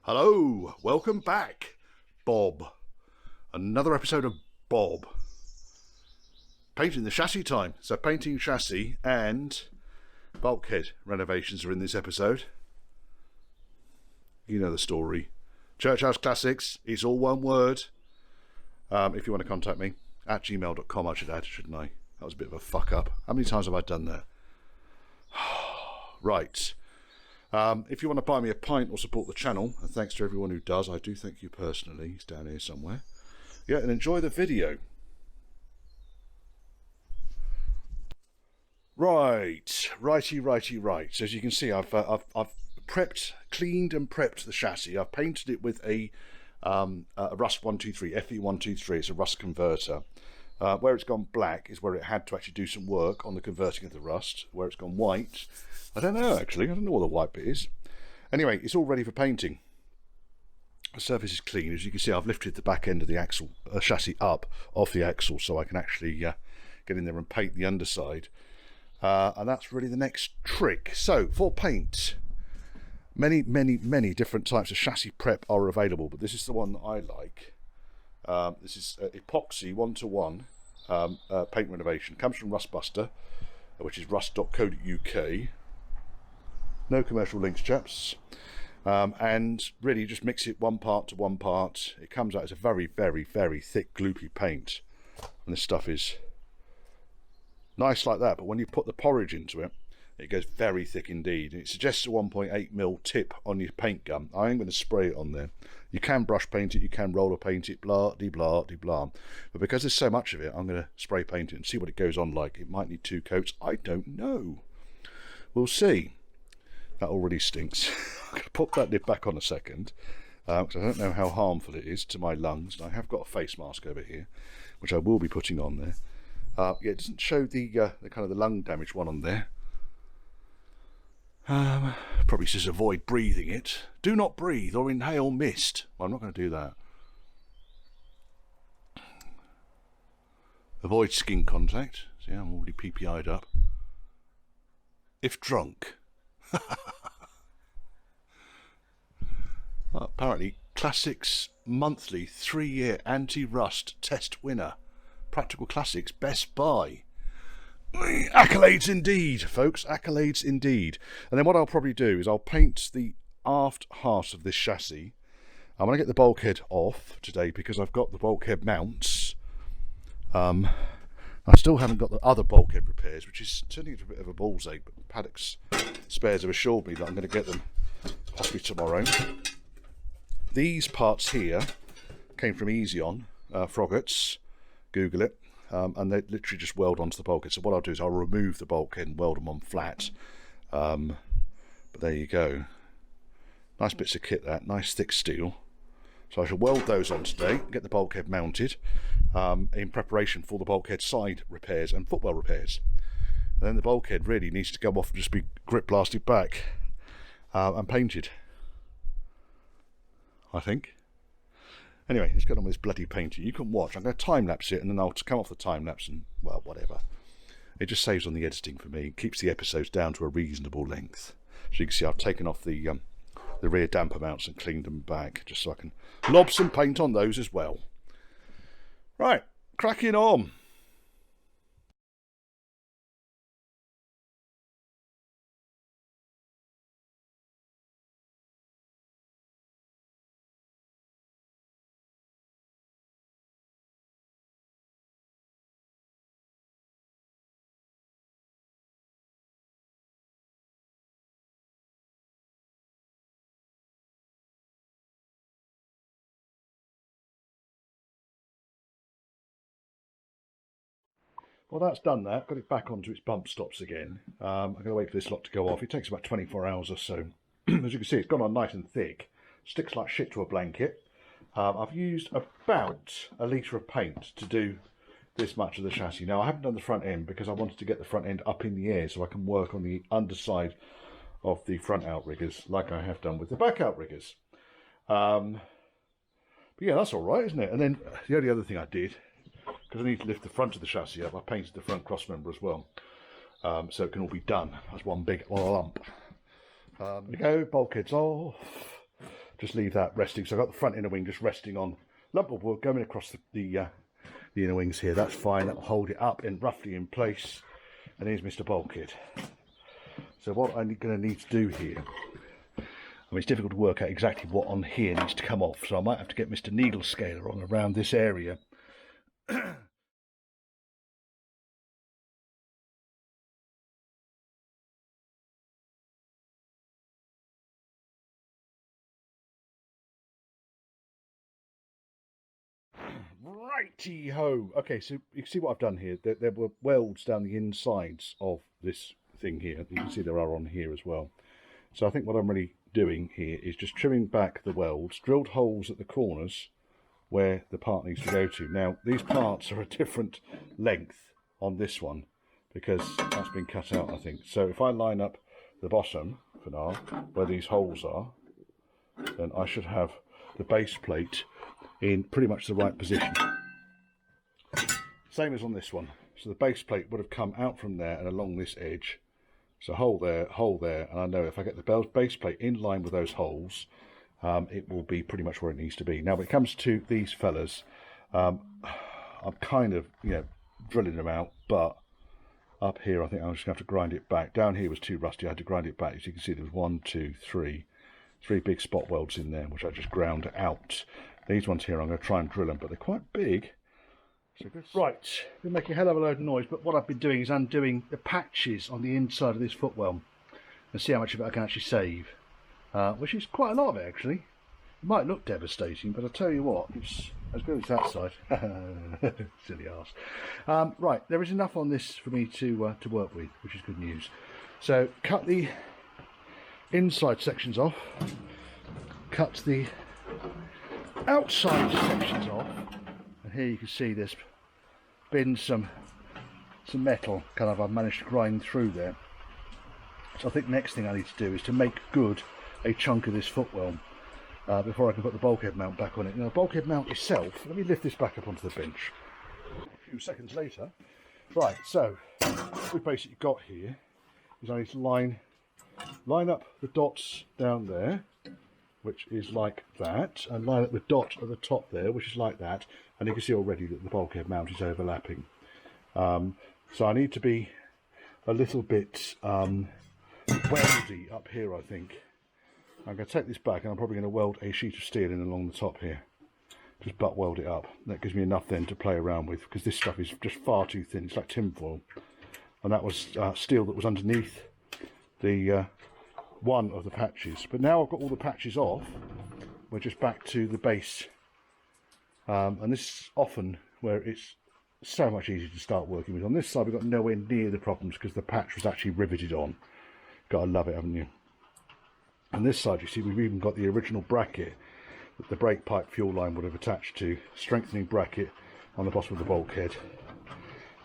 Hello, welcome back, Bob. Another episode of Bob. Painting the chassis time. So painting chassis and bulkhead renovations are in this episode. You know the story. Church House Classics, it's all one word. If you want to contact me, at gmail.com I should add, shouldn't I? That was a bit of a fuck up. How many times have I done that? Right. If you want to buy me a pint or support the channel, and thanks to everyone who does, I do thank you personally, he's down here somewhere. Yeah, and enjoy the video. Right. So as you can see, I've cleaned and prepped the chassis. I've painted it with a Rust 123, FE123. It's a rust converter. Where it's gone black is where it had to actually do some work on the converting of the rust. Where it's gone white, I don't know actually. I don't know what the white bit is. Anyway, it's all ready for painting. The surface is clean. As you can see, I've lifted the back end of the axle, chassis up off the axle, so I can actually get in there and paint the underside. And that's really the next trick. So for paint, many different types of chassis prep are available, but this is the one that I like. This is epoxy 1-to-1 paint renovation. Comes from Rustbuster, which is rust.co.uk. No commercial links, chaps. And really you just mix it one part to one part. It comes out as a very thick gloopy paint, and this stuff is nice like that, but when you put the porridge into it, it goes very thick indeed. It suggests a 1.8mm tip on your paint gun. I am going to spray it on there. You can brush paint it, you can roller paint it, blah de blah de blah, but because there's so much of it, I'm going to spray paint it and see what it goes on like. It might need 2 coats, I don't know, we'll see. That already stinks. I'm going to put that lid back on a second, because I don't know how harmful it is to my lungs. And I have got a face mask over here, which I will be putting on there. Yeah, it doesn't show the kind of the lung damage one on there. Probably says avoid breathing it. Do not breathe or inhale mist. Well, I'm not going to do that. Avoid skin contact. See, I'm already PPI'd up. If drunk. Apparently, Classics monthly 3-year anti-rust test winner. Practical Classics Best Buy. Accolades indeed, folks, accolades indeed. And then what I'll probably do is I'll paint the aft half of this chassis. I'm going to get the bulkhead off today because I've got the bulkhead mounts. I still haven't got the other bulkhead repairs, which is turning into a bit of a ball's ache, but Paddock's spares have assured me that I'm going to get them possibly tomorrow. These parts here came from Easy On, Froggett's, Google it. And they literally just weld onto the bulkhead. So what I'll do is I'll remove the bulkhead and weld them on flat. But there you go. Nice bits of kit, that. Nice thick steel. So I shall weld those on today, get the bulkhead mounted in preparation for the bulkhead side repairs and footwell repairs. And then the bulkhead really needs to go off and just be grip blasted back and painted, I think. Anyway, let's get on with this bloody painting. You can watch. I'm going to time-lapse it, and then I'll come off the time-lapse and, well, whatever. It just saves on the editing for me. It keeps the episodes down to a reasonable length. So you can see I've taken off the rear damper mounts and cleaned them back, just so I can lob some paint on those as well. Right, cracking on. Well, that's done that. Got it back onto its bump stops again. I'm going to wait for this lot to go off. It takes about 24 hours or so. As you can see, it's gone on nice and thick. Sticks like shit to a blanket. I've used about 1 litre of paint to do this much of the chassis. Now, I haven't done the front end because I wanted to get the front end up in the air so I can work on the underside of the front outriggers like I have done with the back outriggers. But yeah, that's all right, isn't it? And then the only other thing I did, because I need to lift the front of the chassis up, I painted the front cross member as well, so it can all be done as one big lump. There we go, bulkheads off. just leave that resting. So I've got the front inner wing just resting on lump of wood going across the inner wings here. That's fine. That will hold it up and roughly in place. And here's Mr. Bulkhead. So what I'm going to need to do here, I mean, it's difficult to work out exactly what on here needs to come off, so I might have to get Mr. Needle Scaler on around this area. Righty-ho! Okay, so you can see what I've done here. There were welds down the insides of this thing here. You can see there are on here as well. So I think what I'm really doing here is just trimming back the welds, drilled holes at the corners where the part needs to go to. Now, these parts are a different length on this one because that's been cut out, I think. So if I line up the bottom for now, where these holes are, then I should have the base plate in pretty much the right position. Same as on this one. So the base plate would have come out from there and along this edge. So hole there, and I know if I get the base plate in line with those holes, it will be pretty much where it needs to be. Now when it comes to these fellas, I'm kind of, drilling them out, but up here I think I'm just going to have to grind it back. Down here was too rusty, I had to grind it back. As you can see, there was 1, 2, 3 big spot welds in there, which I just ground out. These ones here I'm going to try and drill them, but they're quite big. So right, they're making a hell of a load of noise, but what I've been doing is undoing the patches on the inside of this footwell and see how much of it I can actually save, which is quite a lot of it actually. It might look devastating, but I'll tell you what, it's as good as that side. Silly arse. Right, there is enough on this for me to work with, which is good news. So cut the inside sections off, cut the outside sections off, and here you can see there's been some metal kind of I've managed to grind through there. So I think the next thing I need to do is to make good a chunk of this footwell before I can put the bulkhead mount back on it. Now the bulkhead mount itself, let me lift this back up onto the bench. A few seconds later. Right, so what we've basically got here is I need to line up the dots down there, which is like that, and line up the dot at the top there, which is like that, and you can see already that the bulkhead mount is overlapping. So I need to be a little bit weldy up here, I think. I'm going to take this back and I'm probably going to weld a sheet of steel in along the top here. Just butt weld it up. That gives me enough then to play around with, because this stuff is just far too thin. It's like tinfoil. And that was steel that was underneath the one of the patches. But now I've got all the patches off, we're just back to the base. And this is often where it's so much easier to start working with. On this side we've got nowhere near the problems because the patch was actually riveted on. Gotta love it, haven't you? On this side you see we've even got the original bracket that the brake pipe fuel line would have attached to, strengthening bracket on the bottom of the bulkhead.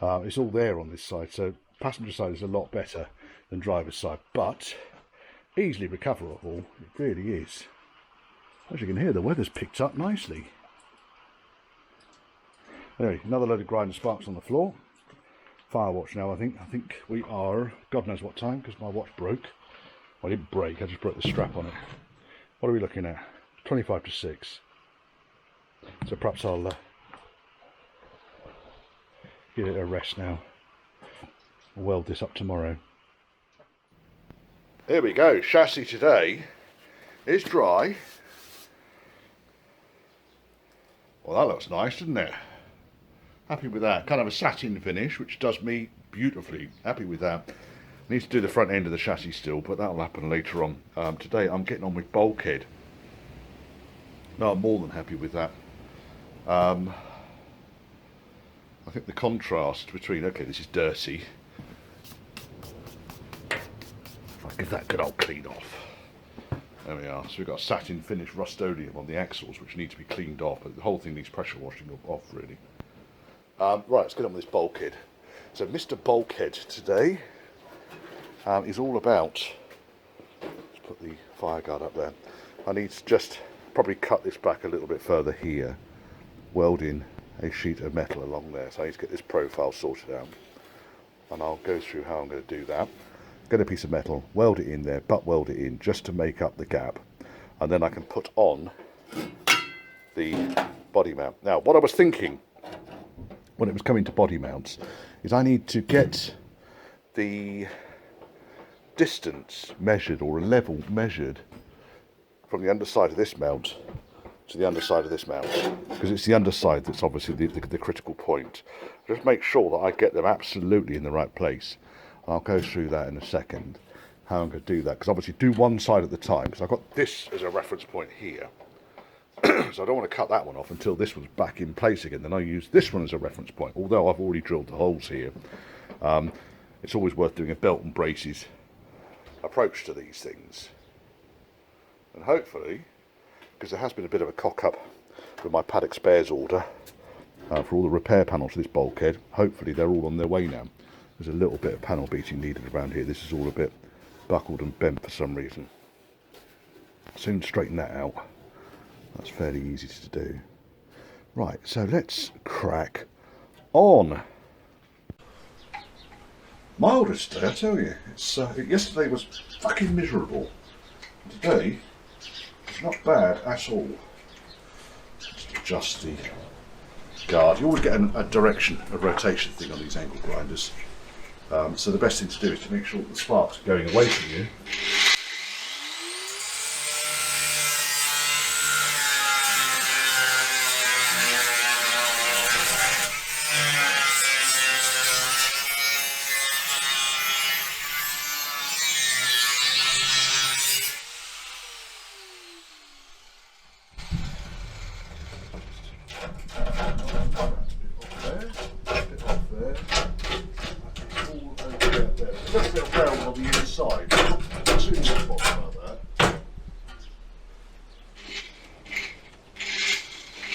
It's all there on this side, so passenger side is a lot better than driver's side, but easily recoverable, it really is. As you can hear, the weather's picked up nicely. Anyway, another load of grind and sparks on the floor. Fire watch now, I think we are, God knows what time, because my watch broke. Well, it didn't break, I just broke the strap on it. What are we looking at? 25 to 6. So perhaps I'll give it a rest now. I'll weld this up tomorrow. There we go, chassis today is dry. Well, that looks nice, doesn't it? Happy with that. Kind of a satin finish, which does me beautifully. Happy with that. Need to do the front end of the chassis still, but that'll happen later on. Today I'm getting on with Bulkhead. No, I'm more than happy with that. I think the contrast between, okay, this is dirty. I'll give that a good old clean off. There we are. So we've got a satin finish Rust-Oleum on the axles, which need to be cleaned off, but the whole thing needs pressure washing off, really. Right, let's get on with this Bulkhead. So Mr. Bulkhead today is all about, let's put the fire guard up there. I need to just probably cut this back a little bit further here, weld in a sheet of metal along there. So I need to get this profile sorted out, and I'll go through how I'm going to do that. Get a piece of metal, weld it in there, butt weld it in just to make up the gap. and then I can put on the body mount. Now, what I was thinking when it was coming to body mounts is I need to get the distance measured, or a level measured, from the underside of this mount to the underside of this mount, because it's the underside that's obviously the critical point. Just make sure that I get them absolutely in the right place, and I'll go through that in a second, how I'm going to do that, because obviously do one side at the time, because I've got this as a reference point here. So I don't want to cut that one off until this one's back in place again. Then I use this one as a reference point, although I've already drilled the holes here. It's always worth doing a belt and braces approach to these things, and hopefully, because there has been a bit of a cock up with my paddock spares order for all the repair panels to this bulkhead, hopefully they're all on their way now. There's a little bit of panel beating needed around here. This is all a bit buckled and bent for some reason. Soon straighten that out. That's fairly easy to do. Right, so let's crack on. Mildest day, I tell you. It's yesterday was fucking miserable. Today, it's not bad at all. Just adjust the guard. You always get a direction, a rotation thing on these angle grinders. So the best thing to do is to make sure that the sparks are going away from you.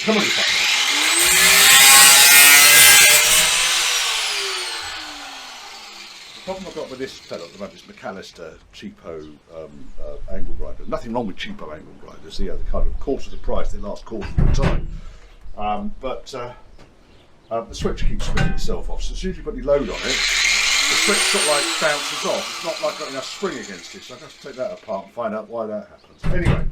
Come on, you fucker. The problem I've got with this pedal at the moment is McAllister cheapo angle grinder. Nothing wrong with cheapo angle grinders. Yeah, they're kind of quarter the price, they last quarter of the time. But the switch keeps switching itself off. So as soon as you put any load on it, the switch sort of like bounces off. It's not like got enough spring against it. So I have to take that apart and find out why that happens. Anyway.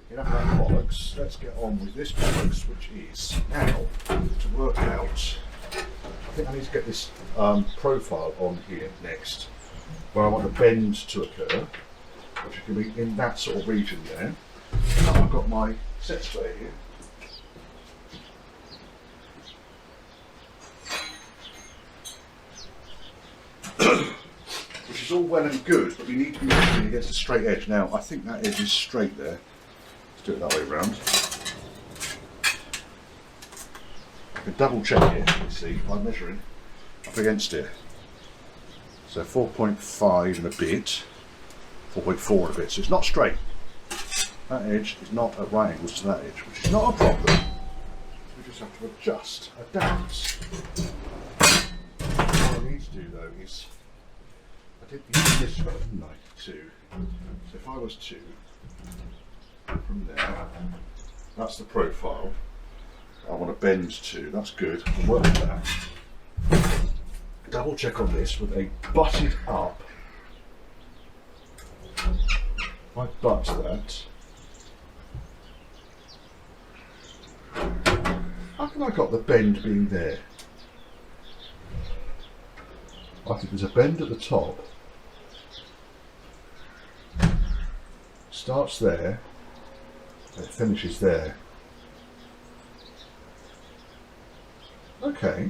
Enough of that bollocks, let's get on with this bollocks, which is now to work out. I think I need to get this profile on here next, where I want the bend to occur, which is going to be in that sort of region there. I've got my set square here. Which is all well and good, but we need to be measuring against a straight edge. Now, I think that edge is straight there. Do it that way round. I can double check it, you see, by measuring up against it. So 4.5 and a bit, 4.4 and a bit, so it's not straight. That edge is not at right angles to that edge, which is not a problem. We just have to adjust, adapt. What I need to do though is, I did use this one, didn't I, too. So if I was to, from there, that's the profile I want to bend to, that's good, I can work with that. Double check on this with a butted up. If I butt that, how can I got the bend being there? I think there's a bend at the top, starts there, it finishes there. Okay.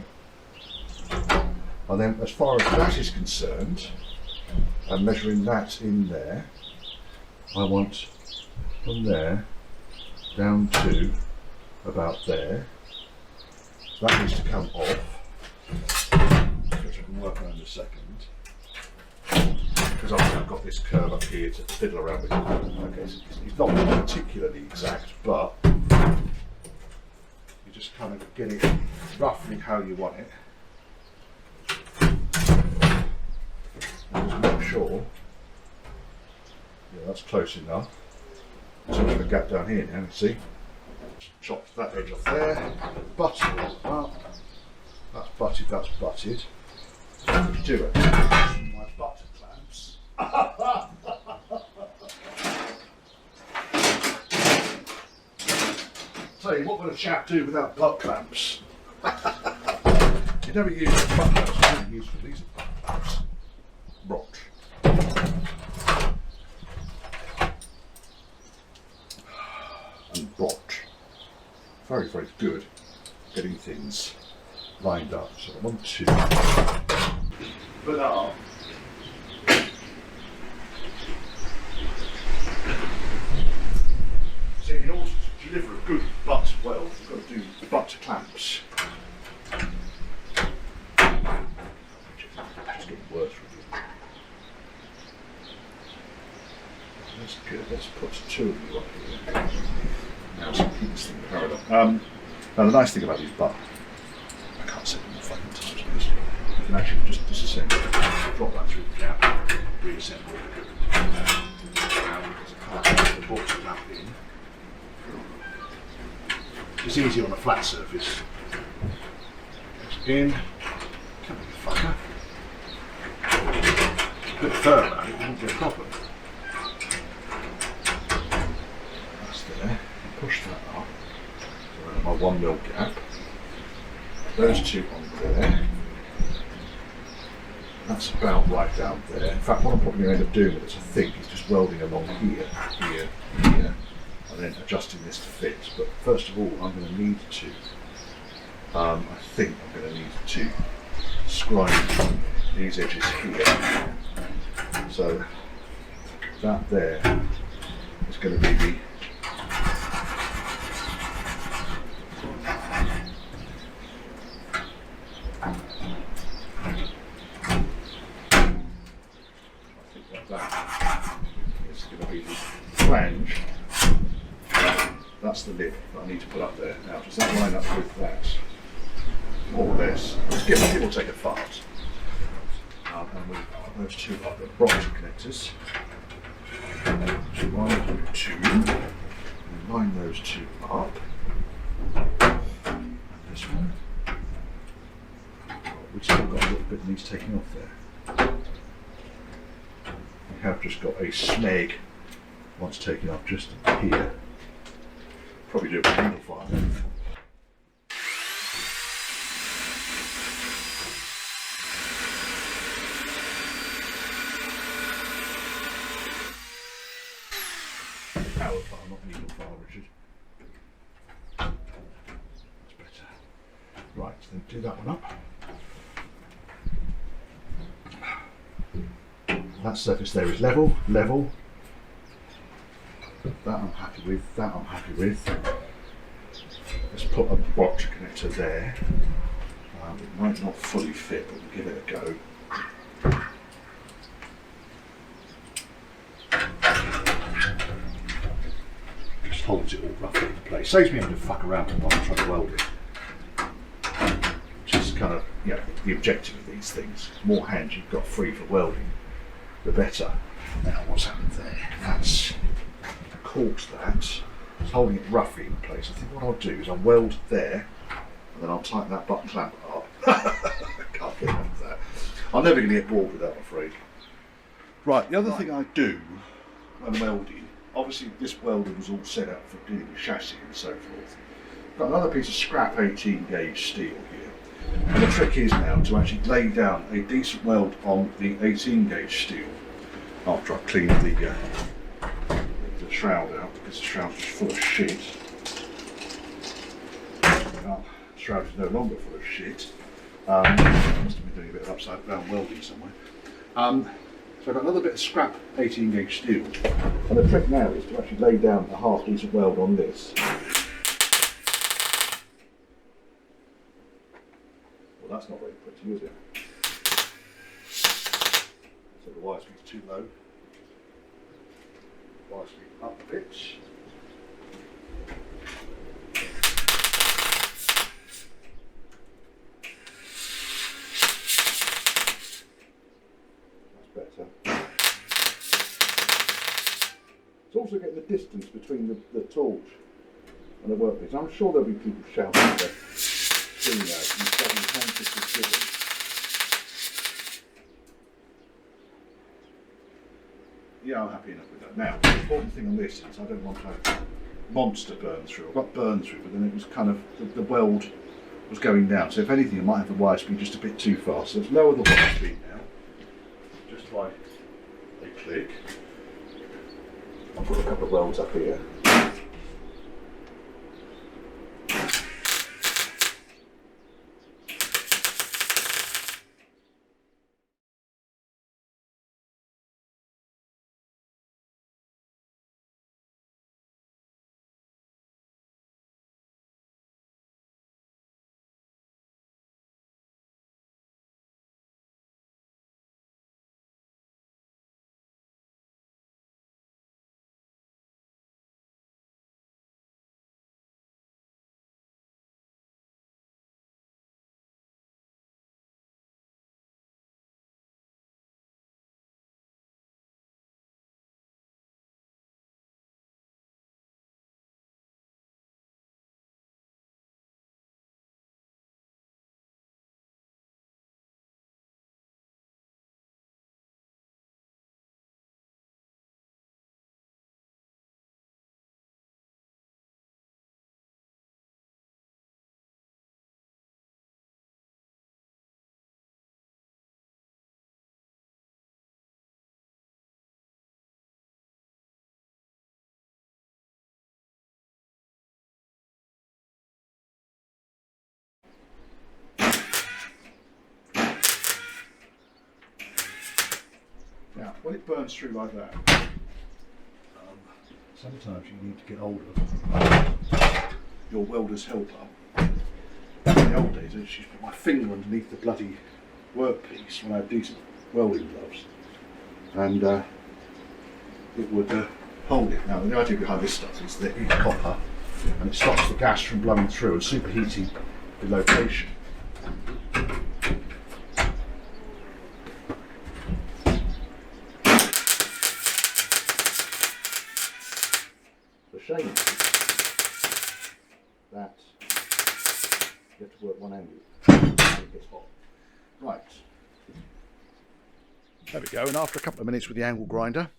And then as far as that is concerned, I'm measuring that in there. I want from there down to about there. That needs to come off, which I can work on in a second. Because obviously I've got this curve up here to fiddle around with. Okay, so it's not particularly exact, but you just kind of get it roughly how you want it. And just make sure, yeah, that's close enough. So I've got a gap down here now, you see. Chop that edge off there, butted it up. That's butted, that's butted. So we do it. My butter clamps. tell you, what would a chap do without butt clamps? You never use butt clamps, you never use for these butt clamps. Rot. And bot. Very, very good getting things lined up. So 1, 2. Banana. So in order to deliver a good butt weld, you've got to do butt clamps. It's getting worse really. That's good. Let's put 2 of you up here. Now some keeps things parallel. Now the nice thing about these butt, I can't say them more fucking times, because you can actually just disassemble, drop that through the gap, reassemble it. Because I can't get the bolt clamp in. It's easier on a flat surface. Goes in. Come on, fucker. A bit further about it wouldn't be a problem. That's there. Push that up. So around my 1 mil gap. Those 2 on there. That's about right down there. In fact, what I'm probably going to end up doing with this, I think, is just welding along here, here, here, and then adjusting this to fit. But first of all, I'm going to need to, I think I'm going to need to scribe these edges here. So that there is going to be the flange. That's the lip that I need to put up there. Now, does that line up with that? More or less. Let's give or take a fart. And we've got those 2 up the bronze connectors. 1, 2. And line those 2 up. And this one. We've still got a little bit that needs taking off there. We have just got a snag once taken off just here. Probably do a handle fire then. Power fire, not needle fire, Richard. That's better. Right, then do that one up. That surface there is level, level. That I'm happy with, that I'm happy with. Let's put a box connector there. It might not fully fit, but we'll give it a go. Just holds it all roughly in place. Saves me having to fuck around while I'm trying to weld it. Which is kind of, you know, the objective of these things. The more hands you've got free for welding, the better. Now what's happened there? That's corked that. It's holding it roughly in place. I think what I'll do is I'll weld there, and then I'll tighten that butt clamp up. Can't get out of that. I'm never going to get bored with that, I'm afraid. Right, the other thing I do when welding, obviously this welder was all set up for dealing with chassis and so forth. Got another piece of scrap 18 gauge steel here. And the trick is now to actually lay down a decent weld on the 18 gauge steel after I've cleaned the shroud out, because the shroud is full of shit. Well, the shroud is no longer full of shit. Must have been doing a bit of upside down welding somewhere. So I've got another bit of scrap 18 gauge steel, and the trick now is to actually lay down a half decent weld on this. Well, that's not very pretty, is it? So the wire speed's too low. Wire speed up a bit. That's better. It's also getting the distance between the torch and the workpiece. I'm sure there'll be people shouting at the thing now. Yeah, I'm happy enough with that. Now, the important thing on this is I don't want to monster burn through. I got burned through, but then it was kind of, the weld was going down. So if anything, I might have the wire speed just a bit too fast. So let's lower the wire speed now, just by a click. I'll put a couple of welds up here. Now, when it burns through like that, sometimes you need to get hold of your welder's helper. Back in the old days, I used to put my finger underneath the bloody workpiece when I had decent welding gloves, and it would hold it. Now, the idea behind this stuff is that it's copper, and it stops the gas from blowing through and superheating the location. Shame that you have to work one angle and it gets hot. Right, there we go, and after a couple of minutes with the angle grinder,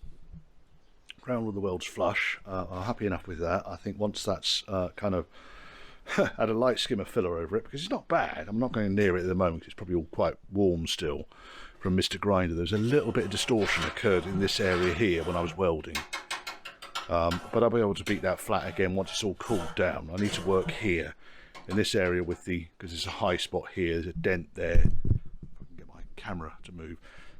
ground all the welds flush. I'm happy enough with that. I think once that's kind of had a light skim of filler over it, because it's not bad. I'm not going near it at the moment because it's probably all quite warm still from Mr. Grinder. There's a little bit of distortion occurred in this area here when I was welding. But I'll be able to beat that flat again once it's all cooled down. I need to work here in this area with because there's a high spot here, there's a dent there. If I can get my camera to move.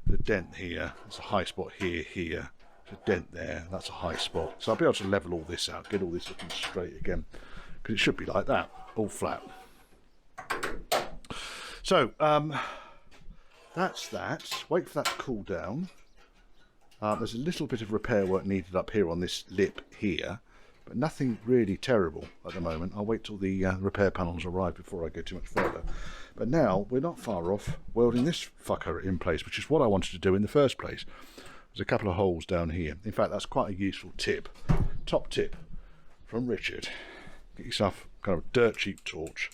There's a dent here, there's a high spot here, there's a dent there, that's a high spot. So I'll be able to level all this out, get all this looking straight again, because it should be like that, all flat. So, that's that. Wait for that to cool down. There's a little bit of repair work needed up here on this lip here, but nothing really terrible at the moment. I'll wait till the repair panels arrive before I go too much further. But now we're not far off welding this fucker in place, which is what I wanted to do in the first place. There's a couple of holes down here. In fact, that's quite a useful tip. Top tip from Richard. Get yourself kind of a dirt cheap torch.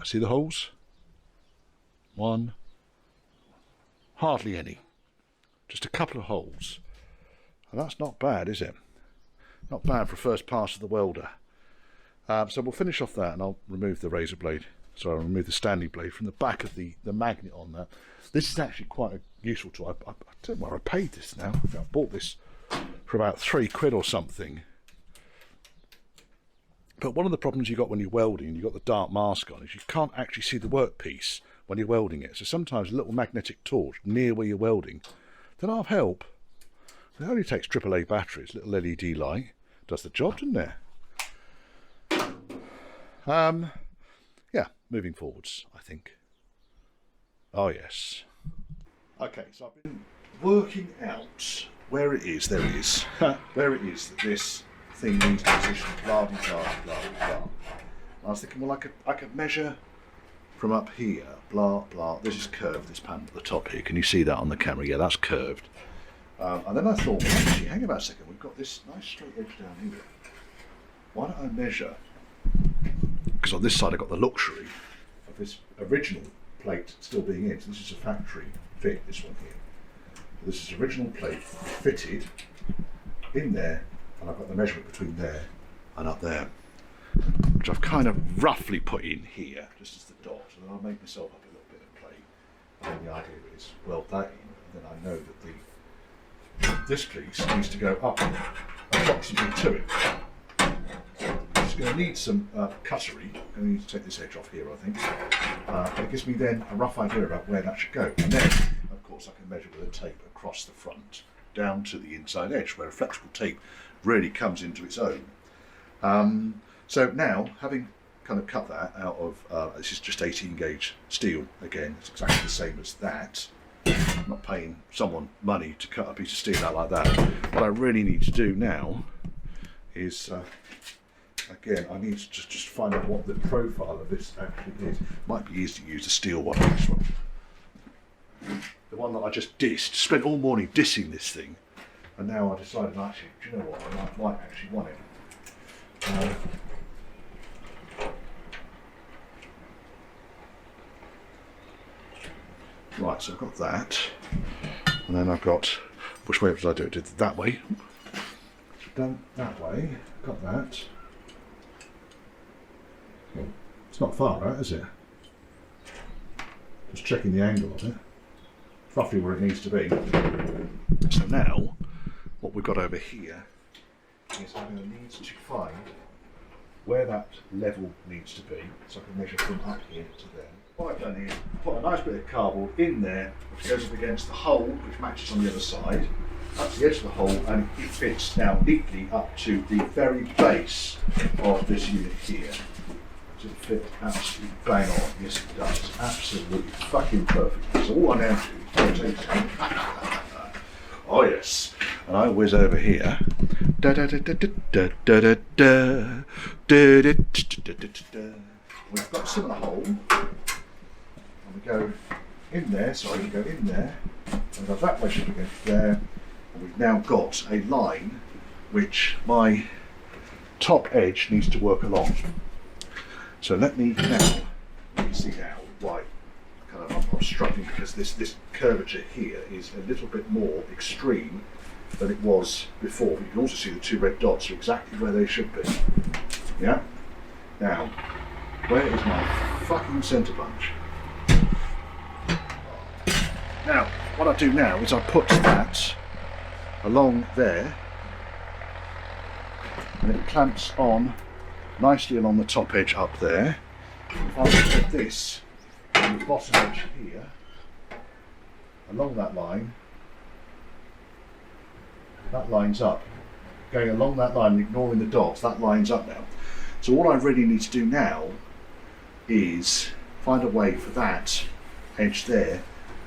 See the holes? One. Hardly any. Just a couple of holes. And that's not bad, is it? Not bad for a first pass of the welder. So we'll finish off that, and I'll remove the razor blade. So I'll remove the standing blade from the back of the magnet on that. This is actually quite a useful tool. I don't know where I paid this now. I bought this for about £3 or something. But one of the problems you got when you're welding, and you've got the dark mask on, is you can't actually see the workpiece when you're welding it. So sometimes a little magnetic torch near where you're welding, then I'll help. It only takes AAA batteries, little LED light, does the job, doesn't it? Yeah, moving forwards, I think. Oh yes. Okay, so I've been working out where it is, there it is, where it is that this thing needs position, blah blah blah blah blah. I was thinking, well, I could measure from up here, blah blah. This is curved, this panel at the top here. Can you see that on the camera? Yeah, that's curved. And then I thought, well, actually, hang about a second. We've got this nice straight edge down here. Why don't I measure? Because on this side I've got the luxury of this original plate still being in. So this is a factory fit, this one here. So this is original plate fitted in there, and I've got the measurement between there and up there, which I've kind of roughly put in here, just as the dot, and then I'll make myself up a little bit of plate. And then the idea is weld that in, and then I know that this piece needs to go up approximately to it. It's going to need some cuttery. I'm going to need to take this edge off here, I think. It gives me then a rough idea about where that should go. And then, of course, I can measure with a tape across the front, down to the inside edge, where a flexible tape really comes into its own. So now, having kind of cut that out of, this is just 18 gauge steel, again, it's exactly the same as that. I'm not paying someone money to cut a piece of steel out like that. What I really need to do now is, again, I need to just find out what the profile of this actually is. Might be easy to use the steel one, this one. The one that I just dissed, spent all morning dissing this thing, and now I decided, actually, do you know what, I might actually want it. Right, so I've got that, and then I've got, which way did I do it? Did it that way? Done that way, got that. It's not far, right, is it? Just checking the angle of it. It's roughly where it needs to be. So now, what we've got over here is I'm going to need to find where that level needs to be, so I can measure from up here to there. What I've done is put a nice bit of cardboard in there, which goes up against the hole, which matches on the other side, up to the edge of the hole, and it fits now neatly up to the very base of this unit here. Does it fit absolutely bang on? Yes, it does. Absolutely fucking perfect. So all I now do is take it. Oh yes, and I whiz over here. Da da da da da da da da da da da. We've got a similar hole. And we go in there, sorry, we go in there, and go that way should against there, and we've now got a line which my top edge needs to work along. So let me now, you can see now why kind of I'm struggling, because this curvature here is a little bit more extreme than it was before. But you can also see the two red dots are exactly where they should be. Yeah? Now, where is my fucking centre bunch? Now, what I do now is I put that along there, and it clamps on nicely along the top edge up there. If I put this on the bottom edge here, along that line, that lines up. Going along that line, ignoring the dots, that lines up now. So what I really need to do now is find a way for that edge there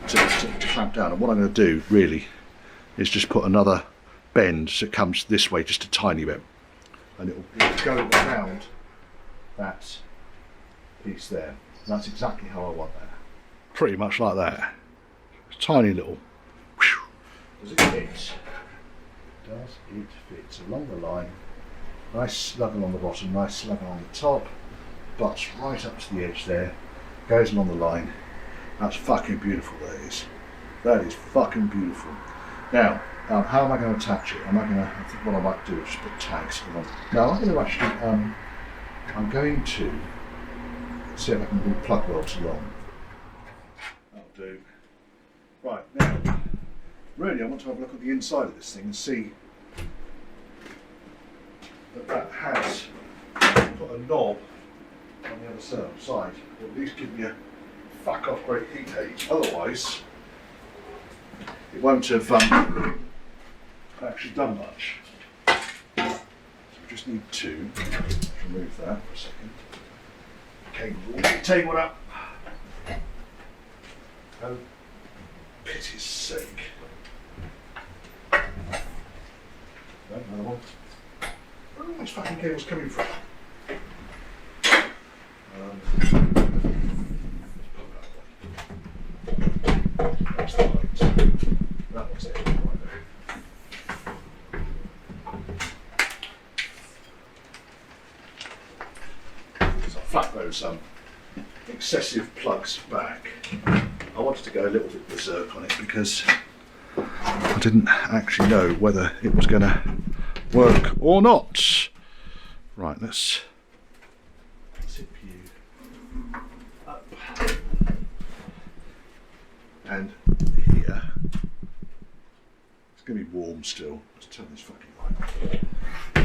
to clamp down. And what I'm going to do really is just put another bend so it comes this way just a tiny bit, and it'll go around that piece there. And that's exactly how I want that. Pretty much like that. Tiny little. Does it fit? Does it fit? Along the line, nice slug along the bottom, nice slug along the top, butts right up to the edge there, goes along the line. That's fucking beautiful, that is. That is fucking beautiful. Now, how am I going to attach it? I think what I might do is just put tags along. Now, I'm going to actually, I'm going to see if I can do plug welds along. That'll do. Right, now, really I want to have a look at the inside of this thing and see that has got a knob on the other side, or at least give me a fuck off great heat gauge. Otherwise, it won't have actually done much. So we just need to remove that for a second. Cable, table up. Oh, pity's sake. Another one. Where are all these fucking cables coming from? That's the light. That was it. So I'll flap those excessive plugs back. I wanted to go a little bit berserk on it because I didn't actually know whether it was going to work or not. Right, let's tip you up. And here, it's going to be warm still. Let's turn this fucking light.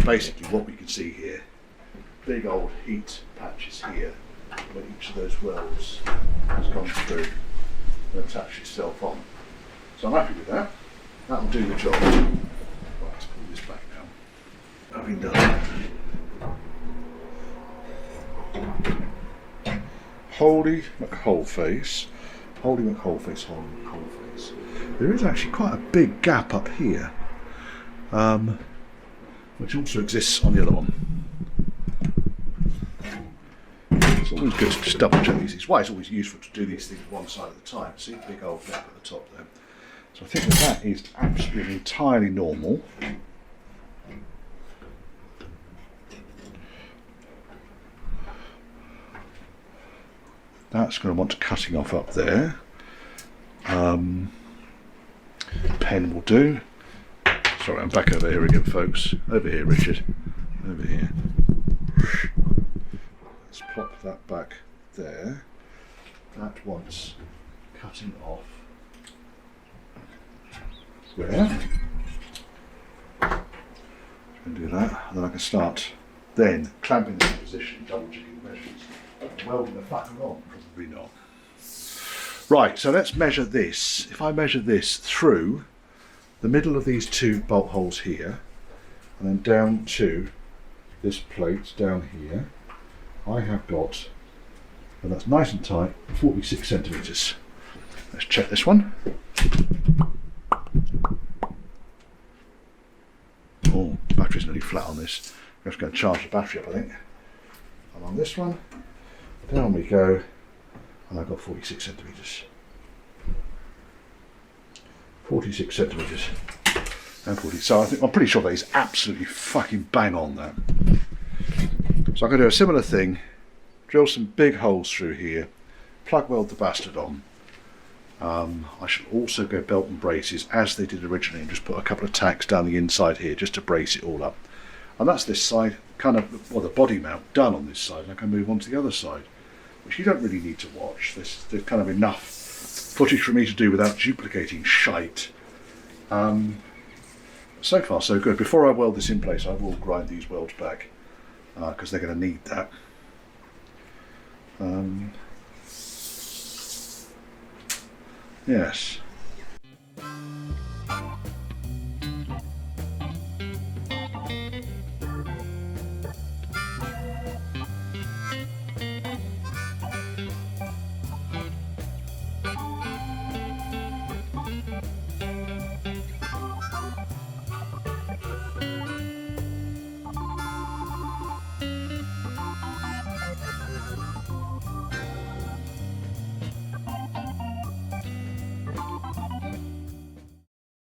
Basically what we can see here, big old heat patches here, where each of those welds has gone through and attached itself on. So I'm happy with that. That'll do the job. Right, let's pull this back now. Having done Holy McWholeface, Holy McWholeface, Holy McWholeface. There is actually quite a big gap up here, which also exists on the other one. It's always good to just double check these things. Why it's always useful to do these things one side at a time. See the big old gap at the top there. So I think that is absolutely entirely normal. That's going to want cutting off up there. Pen will do. Sorry, I'm back over here again, folks. Over here, Richard. Over here. Let's plop that back there. That wants cutting off there. Just going to do that, and then I can start then clamping this in position, double checking the measurements. Welding the fucker on, probably not. Right, so let's measure this. If I measure this through the middle of these two bolt holes here, and then down to this plate down here, I have got, and that's nice and tight, 46 centimetres. Let's check this one. Oh, battery's nearly flat on this. I'm just going to charge the battery up, I think. And on this one, down we go, and I've got 46 centimetres. 46 centimetres and 40. So I'm pretty sure that is absolutely fucking bang on that. So I'm going to do a similar thing, drill some big holes through here, plug weld the bastard on. I shall also go belt and braces as they did originally and just put a couple of tacks down the inside here just to brace it all up. And that's this side, kind of, well, the body mount done on this side, and I can move on to the other side, which you don't really need to watch. There's kind of enough footage for me to do without duplicating shite. So far so good. Before I weld this in place, I will grind these welds back because they're going to need that. Yes.